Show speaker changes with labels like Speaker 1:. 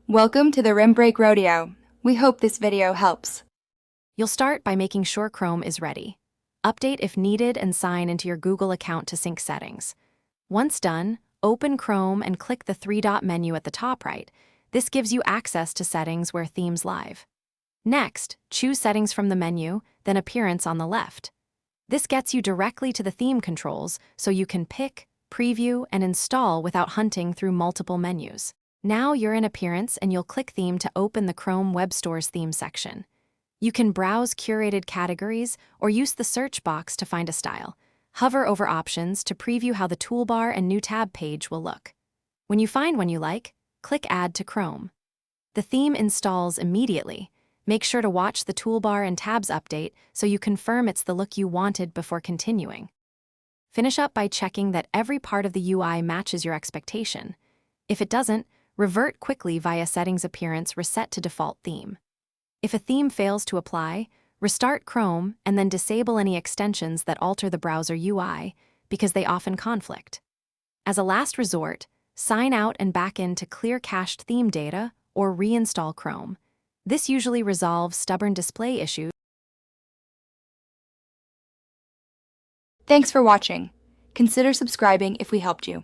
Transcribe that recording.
Speaker 1: Welcome to the Rim Break Rodeo. We hope this video helps.
Speaker 2: You'll start by making sure Chrome is ready. Update if needed and sign into your Google account to sync settings. Once done, open Chrome and click the three-dot menu at the top right. This gives you access to settings where themes live. Next, choose Settings from the menu, then Appearance on the left. This gets you directly to the theme controls, so you can pick, preview, and install without hunting through multiple menus. Now you're in Appearance and you'll click Theme to open the Chrome Web Store's theme section. You can browse curated categories or use the search box to find a style. Hover over options to preview how the toolbar and new tab page will look. When you find one you like, click Add to Chrome. The theme installs immediately. Make sure to watch the toolbar and tabs update so you confirm it's the look you wanted before continuing. Finish up by checking that every part of the UI matches your expectation. If it doesn't, revert quickly via Settings Appearance Reset to Default Theme. If a theme fails to apply, restart Chrome and then disable any extensions that alter the browser UI because they often conflict. As a last resort, sign out and back in to clear cached theme data or reinstall Chrome. This usually resolves stubborn display issues.
Speaker 1: Thanks for watching. Consider subscribing if we helped you.